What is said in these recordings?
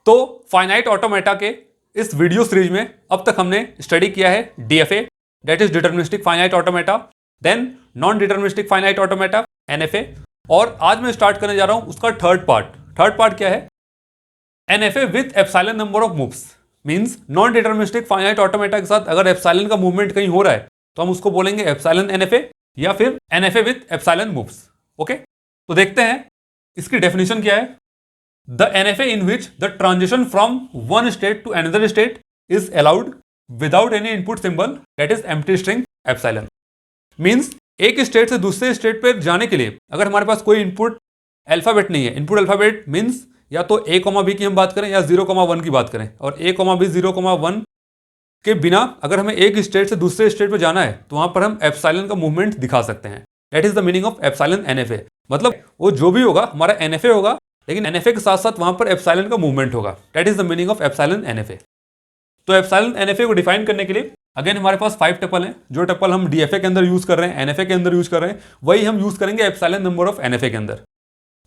तो finite automata के इस वीडियो सीरीज में अब तक हमने स्टडी किया है DFA, that is deterministic finite automata, then non deterministic finite automata NFA, और आज मैं स्टार्ट करने जा रहा हूं उसका थर्ड पार्ट क्या है, NFA with epsilon number of moves. Means non deterministic finite automata के साथ अगर एप्सिलॉन का मूवमेंट कहीं हो रहा है तो हम उसको बोलेंगे एप्सिलॉन एनएफए या फिर NFA with epsilon moves. Okay, तो देखते हैं इसकी डेफिनेशन क्या है। The NFA in which the transition from one state to another state is allowed without any input symbol, that is empty string epsilon. Means एक state से दूसरे state पर जाने के लिए अगर हमारे पास कोई इनपुट अल्फाबेट नहीं है, इनपुट अल्फाबेट मींस या तो a, b की हम बात करें या 0, 1 की बात करें, और a, b 0, 1 के बिना अगर हमें एक स्टेट से दूसरे स्टेट पर जाना है तो वहां पर हम एप्सिलॉन का मूवमेंट दिखा सकते हैं। That is the meaning of epsilon NFA. मतलब वो जो भी होगा हमारा एनएफए होगा, लेकिन एनएफए के साथ साथ वहां पर एप्सिलॉन का मूवमेंट होगा। That is the meaning of epsilon NFA. तो एप्सिलॉन एनएफए को डिफाइन करने के लिए अगेन हमारे पास 5 टपल हैं। जो टपल हम डीएफए के अंदर यूज कर रहे हैं, एनएफए के अंदर यूज कर रहे हैं, वही हम यूज करेंगे एप्सिलॉन नंबर ऑफ एनएफए के अंदर।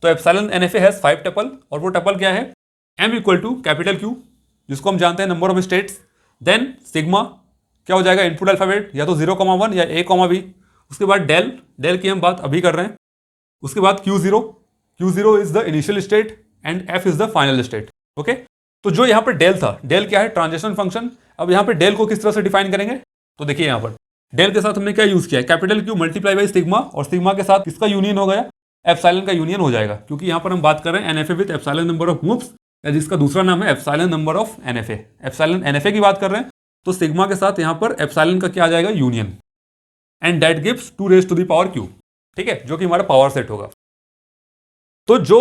तो एप्सिलॉन एनएफए हैज 5 टपल, और वो टपल क्या है, m equal to capital Q, जिसको हम जानते हैं number of states, then sigma क्या हो जाएगा, इनपुट अल्फाबेट या तो 0, 1 या a, b। उसके बाद डेल की हम बात अभी कर रहे हैं। उसके बाद Q0 is the initial state and f is the final state. Okay, तो जो यहाँ पर डेल था, डेल क्या है, ट्रांजिशन फंक्शन। अब यहाँ पर डेल को किस तरह से डिफाइन करेंगे, तो देखिए यहाँ पर डेल के साथ हमने क्या यूज किया है, capital Q multiply by sigma, और सिग्मा के साथ किसका यूनियन हो गया, एप्सिलॉन का यूनियन हो जाएगा, क्योंकि यहाँ पर हम बात कर रहे हैं NFA with epsilon number of moves, या जिसका दूसरा नाम है epsilon number of NFA. Epsilon NFA की बात कर रहे हैं तो सिग्मा के साथ यहाँ पर एप्सिलॉन का क्या आ जाएगा, union, and that gives 2 raise to the power Q। ठीक है, जो कि हमारा पावर सेट होगा। तो जो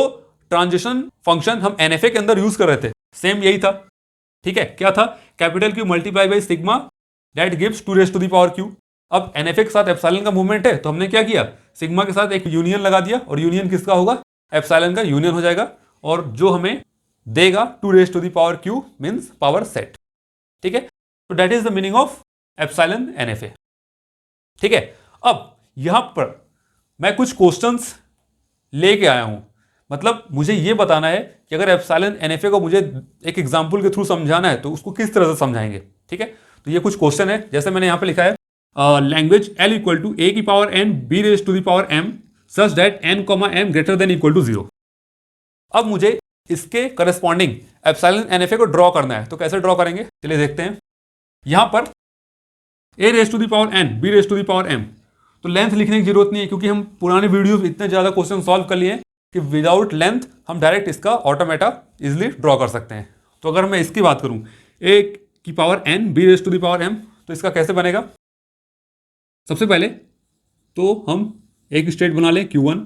ट्रांजिशन फंक्शन हम एनएफए के अंदर यूज कर रहे थे सेम यही था। ठीक है, क्या था, capital Q multiply by sigma that gives 2 raise to the power Q। अब एनएफए के साथ एप्सिलॉन का मूवमेंट है तो हमने क्या किया, सिग्मा के साथ एक यूनियन लगा दिया, और यूनियन किसका होगा, एप्सिलॉन का यूनियन हो जाएगा, और जो हमें देगा 2 raise to the power Q means power set. ठीक है, तो that is the meaning of epsilon NFA. ठीक है, अब यहां पर मैं कुछ क्वेश्चंस लेके आया हूं। मतलब मुझे यह बताना है कि अगर एप्सिलॉन एनएफए को मुझे एक एग्जांपल के थ्रू समझाना है तो उसको किस तरह से समझाएंगे। ठीक है, तो ये कुछ क्वेश्चन है, जैसे मैंने यहां पर लिखा है language L equal to a की power n b raise to the power m such that n, m greater than equal to 0। अब मुझे इसके करस्पॉन्डिंग एप्सिलॉन एनएफए को ड्रॉ करना है, तो कैसे ड्रॉ करेंगे, चलिए देखते हैं। यहां पर a raise to the power n b raise to the power m, तो लेंथ लिखने की जरूरत नहीं है, क्योंकि हम पुराने वीडियो इतने ज्यादा क्वेश्चन सॉल्व कर लिए कि विदाउट लेंथ हम डायरेक्ट इसका ऑटोमेटा इजिली ड्रॉ कर सकते हैं। तो अगर मैं इसकी बात करूं a की power n b raise to the power m, तो इसका कैसे बनेगा। सबसे पहले तो हम एक स्टेट बना लें Q1।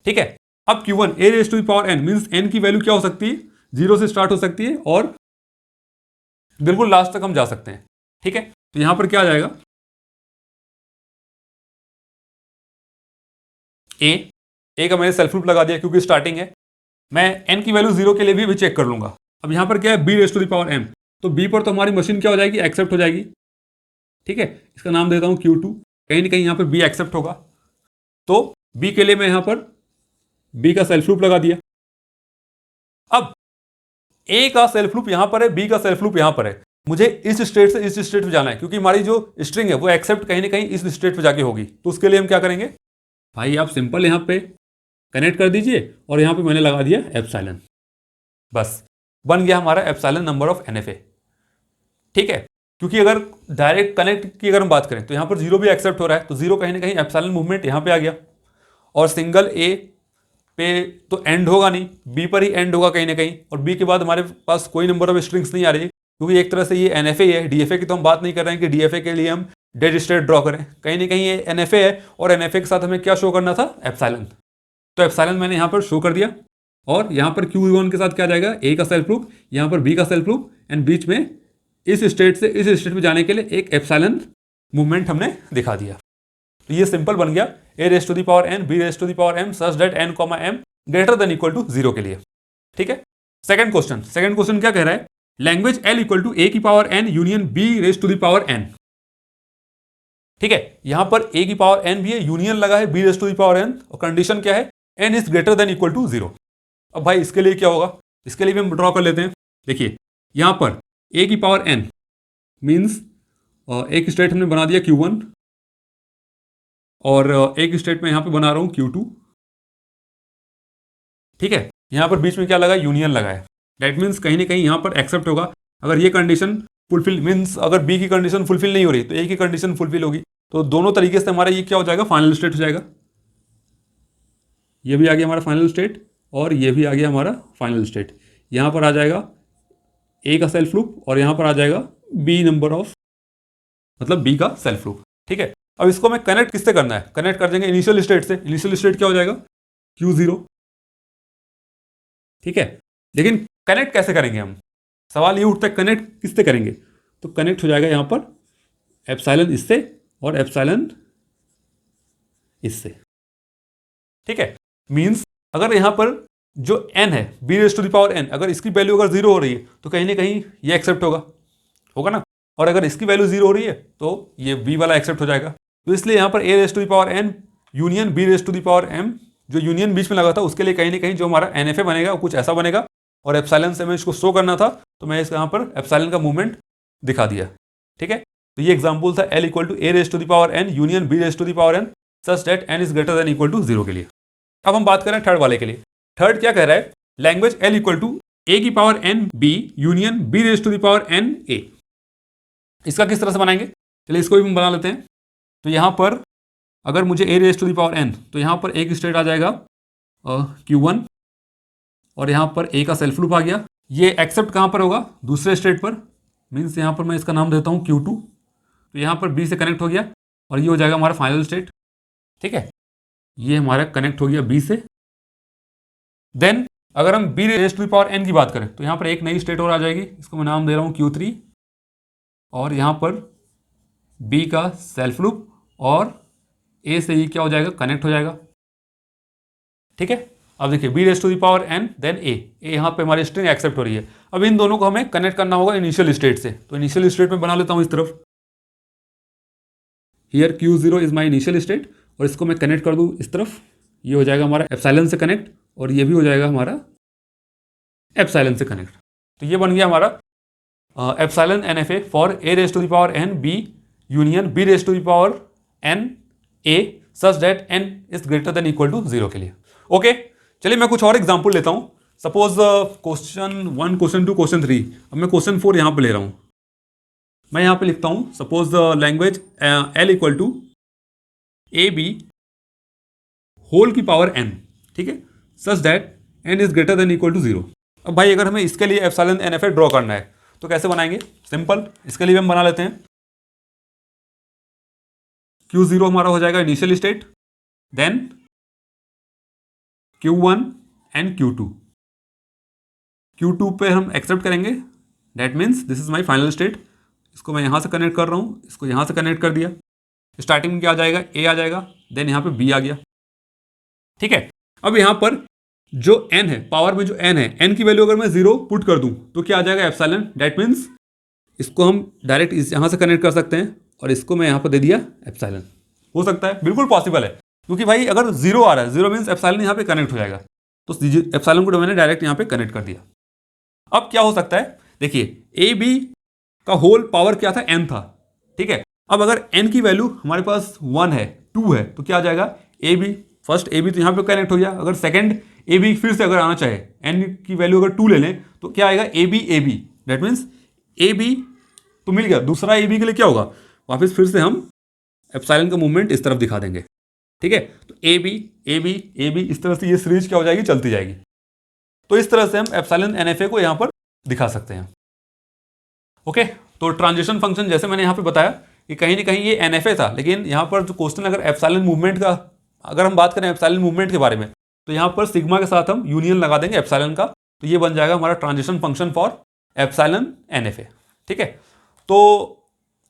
ठीक है, अब Q1 a raise to the power n means n की वैल्यू क्या हो सकती है, 0 से स्टार्ट हो सकती है और बिल्कुल लास्ट तक हम जा सकते हैं। ठीक है, तो यहां पर क्या आ जाएगा, a का मैंने सेल्फ रूप लगा दिया क्योंकि स्टार्टिंग है। मैं n की वैल्यू 0 के लिए भी चेक कर लूंगा। अब यहां पर क्या है, b raise to the power m, तो b पर तो हमारी मशीन क्या हो जाएगी, एक्सेप्ट हो जाएगी। ठीक है, इसका नाम देता हूं Q2, कहीं ना कहीं यहां पर b एक्सेप्ट होगा, तो b के लिए मैं यहां पर b का सेल्फ लूप लगा दिया। अब a का सेल्फ लूप यहां पर है, b का सेल्फ लूप यहां पर है, मुझे इस स्टेट से इस स्टेट पे जाना है, क्योंकि हमारी जो स्ट्रिंग है वो एक्सेप्ट कहीं ना कहीं इस स्टेट पे जाके होगी। तो उसके लिए हम क्या करेंगे, भाई आप सिंपल यहां पे कनेक्ट कर दीजिए, और यहां पे मैंने लगा दिया एप्सिलॉन, बस बन गया हमारा एप्सिलॉन नंबर ऑफ एनएफए। ठीक है, क्योंकि अगर डायरेक्ट कनेक्ट की अगर हम बात करें तो यहां पर 0 भी एक्सेप्ट हो रहा है, तो 0 कहीं ना कहीं एप्सिलॉन मूवमेंट यहां पे आ गया, और सिंगल a पे तो एंड होगा नहीं, b पर ही एंड होगा कहीं ना कहीं, और b के बाद हमारे पास कोई नंबर ऑफ स्ट्रिंग्स नहीं आ रही, क्योंकि एक तरह से ये एनएफए है। डीएफए की तो हम बात नहीं कर रहे हैं कि डीएफए के लिए हम डेड स्टेट ड्रॉ करें, कहीं ना कहीं ये एनएफए है, और एनएफए के साथ हमें क्या शो करना था, एप्सिलॉन। तो एप्सिलॉन मैंने यहाँ पर शो कर दिया, और यहाँ पर Q1 के साथ क्या जाएगा, a का सेल्फ लूप, यहाँ पर b का सेल्फ लूप, एंड बीच में इस स्टेट से इस स्टेट में जाने के लिए एक एप्सिलॉन मूवमेंट हमने दिखा दिया। तो ये सिंपल बन गया a raise to the power n b raise to the power m such that n, m greater than equal to 0 के लिए। ठीक है, सेकंड क्वेश्चन क्या कह रहा है, language L equal to a की power n union b raise to the power n। ठीक है, यहां पर a की पावर n भी है, यूनियन लगा है b raise to the power n, और कंडीशन क्या है, n is greater than equal to 0। अब भाई इसके लिए क्या होगा, इसके लिए भी हम ड्रॉ कर लेते हैं। देखिए यहाँ पर a की पावर n मीन्स एक स्टेट हमने बना दिया Q1 और एक स्टेट में यहाँ पे बना रहा हूँ Q2। ठीक है, यहाँ पर बीच में क्या लगा, यूनियन लगा है। डेट मीन्स कहीं ना कहीं यहाँ पर एक्सेप्ट होगा। अगर ये कंडीशन फुलफिल मीन्स अगर बी की कंडीशन फुलफिल नहीं हो रही तो ए की कंडीशन फुलफिल होगी। तो दोनों तरीके से हमारा ये क्या हो जाएगा, फाइनल स्टेट हो जाएगा। ये भी आ गया हमारा फाइनल स्टेट और ये भी आ गया हमारा फाइनल स्टेट। यहाँ पर आ जाएगा ए का सेल्फ लूप और यहाँ पर आ जाएगा बी नंबर ऑफ मतलब बी का सेल्फ लूप। ठीक है, अब इसको हमें कनेक्ट किससे करना है, कनेक्ट कर देंगे इनिशियल स्टेट से। इनिशियल स्टेट क्या हो जाएगा, Q0। ठीक है, लेकिन कनेक्ट कैसे करेंगे हम, सवाल ये उठता है कनेक्ट किससे करेंगे। तो कनेक्ट हो जाएगा यहाँ पर एप्सिलॉन इससे और एप्सिलॉन इससे। ठीक है, मींस अगर यहाँ पर जो n है b raise to the power n, अगर इसकी वैल्यू अगर 0 हो रही है तो कहीं ना कहीं ये एक्सेप्ट होगा ना। और अगर इसकी वैल्यू 0 हो रही है तो ये b वाला एक्सेप्ट हो जाएगा। तो इसलिए यहाँ पर a raise to the power n union b raise to the power m, जो यूनियन बीच में लगा था उसके लिए कहीं ना कहीं जो हमारा NFA बनेगा वो कुछ ऐसा बनेगा। और एप्सिलॉन से मैं इसको शो करना था तो मैं इस यहाँ पर एप्सिलॉन का मूवमेंट दिखा दिया। ठीक है, तो ये एग्जाम्पल था L equal to a raise to the power n union b raise to the power n such that n is greater than equal to 0 के लिए। अब हम बात करें थर्ड वाले के लिए। थर्ड क्या कह रहा है, language L equal to a की power n b union b raise to the power n a। इसका किस तरह से बनाएंगे, चलिए इसको भी हम बना लेते हैं। तो यहाँ पर अगर मुझे a raise to the power n, तो यहाँ पर एक स्टेट आ जाएगा Q1 और यहाँ पर a का सेल्फ लूप आ गया। ये एक्सेप्ट कहाँ पर होगा, दूसरे स्टेट पर, मीन्स यहाँ पर मैं इसका नाम देता हूँ Q2। तो यहाँ पर b से कनेक्ट हो गया और ये हो जाएगा हमारा फाइनल स्टेट। ठीक है, ये हमारा कनेक्ट हो गया b से। देन अगर हम b raise to the power n की बात करें तो यहाँ पर एक नई स्टेट और आ जाएगी, इसको मैं नाम दे रहा हूँ Q3 और यहाँ पर b का सेल्फ लूप और a से ये क्या हो जाएगा, कनेक्ट हो जाएगा। ठीक है, अब देखिए b raise to the power n then a यहाँ पे हमारी स्ट्रिंग एक्सेप्ट हो रही है। अब इन दोनों को हमें कनेक्ट करना होगा इनिशियल स्टेट से। तो इनिशियल स्टेट में बना लेता हूँ इस तरफ, here Q0 is my initial state और इसको मैं कनेक्ट कर दूँ इस तरफ, ये हो जाएगा हमारा एप्सिलॉन से कनेक्ट और ये भी हो जाएगा हमारा एप्सिलॉन से कनेक्ट। तो ये बन गया हमारा epsilon NFA for a raise to the power n b union b raise to the power n a such that n is greater than equal to 0 के लिए। ओके, चलिए मैं कुछ और एग्जांपल लेता हूँ। Suppose question 1, question 2, question 3। अब मैं क्वेश्चन 4 यहाँ पे ले रहा हूँ। मैं यहाँ पे लिखता हूँ suppose language L equal to a b whole की पावर n। ठीक है, such that n is greater than equal to 0। अब भाई अगर हमें इसके लिए एप्सिलॉन NFA ड्रॉ करना है तो कैसे बनाएंगे, सिंपल, इसके लिए हम बना लेते हैं। Q0 हमारा हो जाएगा initial state, then Q1 and Q2। Q2 पे हम एक्सेप्ट करेंगे, that means this is my final state. इसको मैं यहाँ से कनेक्ट कर रहा हूँ, इसको यहाँ से कनेक्ट कर दिया। स्टार्टिंग में क्या आ जाएगा, A आ जाएगा, देन यहाँ पे B आ गया। ठीक है, अब यहाँ पर जो n है, पावर में जो n है, n की वैल्यू अगर मैं 0 पुट कर दूँ तो क्या आ जाएगा, एप्सिलॉन। दैट मीन्स इसको हम डायरेक्ट यहाँ से कनेक्ट कर सकते हैं और इसको मैं यहाँ पर दे दिया एप्सिलॉन। हो सकता है, बिल्कुल पॉसिबल है, क्योंकि भाई अगर 0 आ रहा है, 0 मीन्स एप्सिलॉन यहाँ पे कनेक्ट हो जाएगा। तो एप्सिलॉन को मैंने डायरेक्ट यहाँ पे कनेक्ट कर दिया। अब क्या हो सकता है, देखिए ए बी का होल पावर क्या था, n था। ठीक है, अब अगर n की वैल्यू हमारे पास 1 है, 2 है, तो क्या आ जाएगा, a b. First a b तो यहाँ पे कनेक्ट हो गया। अगर सेकंड ए बी फिर से अगर आना चाहे, n की वैल्यू अगर 2 ले लें तो क्या आएगा, a b. That means a b तो मिल गया। दूसरा ए बी के लिए क्या होगा, वापस फिर से हम एप्सिलॉन का मूवमेंट इस तरफ दिखा देंगे। ठीक है, तो ए बी इस तरह से ये सीरीज क्या हो जाएगी, चलती जाएगी। तो इस तरह से हम एप्सिलॉन NFA को यहाँ पर दिखा सकते हैं। ओके, तो ट्रांजिशन फंक्शन जैसे मैंने यहाँ पे बताया कि कहीं ना कहीं ये NFA था, लेकिन यहाँ पर जो क्वेश्चन अगर एप्सिलॉन मूवमेंट का, अगर हम बात करें एप्सिलॉन मूवमेंट के बारे में, तो यहाँ पर सिग्मा के साथ हम यूनियन लगा देंगे एप्सिलॉन का। तो ये बन जाएगा हमारा transition function for epsilon NFA। ठीक है, तो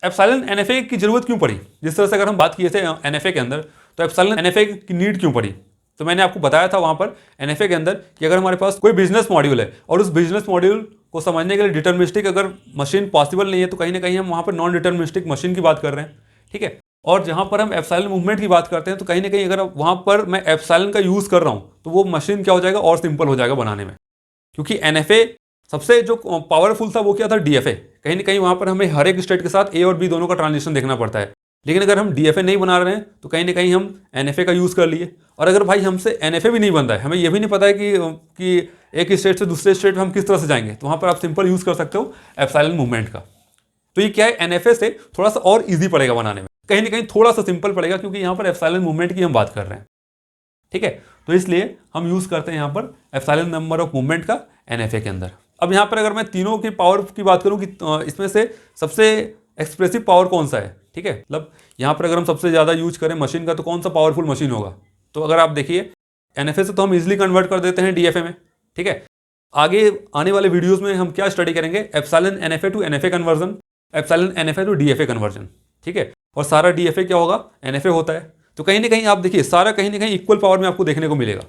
एप्सिलॉन NFA की जरूरत क्यों पड़ी, जिस तरह से अगर हम बात किए थे NFA के अंदर, तो एप्सिलॉन NFA की नीड क्यों पड़ी। तो मैंने आपको बताया था वहाँ पर NFA के अंदर कि अगर हमारे पास कोई बिजनेस मॉड्यूल है और उस बिजनेस मॉड्यूल को समझने के लिए डिटर्मिनिस्टिक अगर मशीन पॉसिबल नहीं है, तो कहीं ना कहीं हम वहाँ पर नॉन डिटर्मिनिस्टिक मशीन की बात कर रहे हैं। ठीक है, और जहाँ पर हम एप्सिलॉन मूवमेंट की बात करते हैं, तो कहीं ना कहीं अगर वहाँ पर मैं एप्सिलॉन का यूज़ कर रहा हूँ तो वो मशीन क्या हो जाएगा, और सिंपल हो जाएगा बनाने में, क्योंकि NFA सबसे जो पावरफुल था वो क्या था, DFA। कहीं ना कहीं वहाँ पर हमें हर एक स्टेट के साथ A और B दोनों का ट्रांजिशन देखना पड़ता है। लेकिन अगर हम DFA नहीं बना रहे हैं तो कहीं ना कहीं हम NFA का यूज़ कर लिए। और अगर भाई हमसे NFA भी नहीं बन रहा है, हमें ये भी नहीं पता है कि एक स्टेट से दूसरे स्टेट में हम किस तरह से जाएंगे, तो वहाँ पर आप सिंपल यूज़ कर सकते हो एप्सिलॉन मूवमेंट का। तो ये क्या है, NFA से थोड़ा सा और ईजी पड़ेगा बनाने में, कहीं ना कहीं थोड़ा सा सिंपल पड़ेगा, क्योंकि यहाँ पर एप्सिलॉन मूवमेंट की हम बात कर रहे हैं। ठीक है, तो इसलिए हम यूज़ करते हैं यहाँ पर एप्सिलॉन नंबर ऑफ मूवमेंट का NFA के अंदर। अब यहाँ पर अगर मैं तीनों की पावर की बात करूँ कि इसमें से सबसे एक्सप्रेसिव पावर कौन सा है, ठीक है, मतलब यहाँ पर अगर हम सबसे ज़्यादा यूज करें मशीन का तो कौन सा पावरफुल मशीन होगा। तो अगर आप देखिए NFA से तो हम इजीली कन्वर्ट कर देते हैं DFA में। ठीक है, आगे आने वाले वीडियोस में हम क्या स्टडी करेंगे, epsilon NFA to NFA conversion, epsilon NFA to DFA conversion. ठीक है, और सारा DFA क्या होगा, NFA होता है। तो कहीं ना कहीं आप देखिए सारा कहीं ना कहीं इक्वल पावर में आपको देखने को मिलेगा।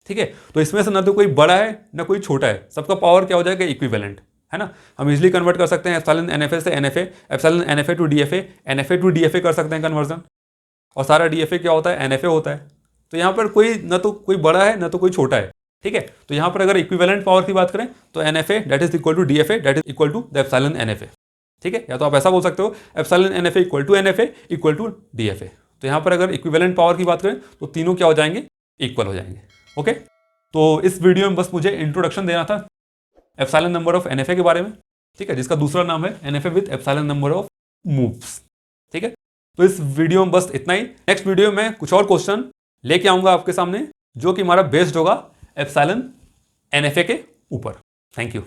ठीक है, तो इसमें से ना तो कोई बड़ा है ना कोई छोटा है, सबका पावर क्या हो जाएगा, इक्विवेलेंट है ना। हम इजीली कन्वर्ट कर सकते हैं एप्सिलॉन NFA से NFA, epsilon NFA to DFA, NFA to DFA कर सकते हैं कन्वर्जन। और सारा DFA क्या होता है, NFA होता है। तो यहाँ पर कोई ना तो कोई बड़ा है ना तो कोई छोटा है। ठीक है, तो यहाँ पर अगर इक्विवेलेंट पावर की बात करें तो NFA that is equal to DFA that is equal to the epsilon NFA। ठीक है, या तो आप ऐसा बोल सकते हो epsilon NFA equal to NFA equal to DFA। तो यहाँ पर अगर इक्विवेलेंट पावर की बात करें तो तीनों क्या हो जाएंगे, इक्वल हो जाएंगे। ओके, तो इस वीडियो में बस मुझे इंट्रोडक्शन देना था एप्सिलॉन नंबर ऑफ NFA के बारे में। ठीक है, जिसका दूसरा नाम है NFA with epsilon number of moves. ठीक है, तो इस वीडियो में बस इतना ही। नेक्स्ट वीडियो में कुछ और क्वेश्चन लेके आऊंगा आपके सामने, जो कि हमारा बेस्ड होगा एप्सिलॉन NFA के ऊपर। Thank you.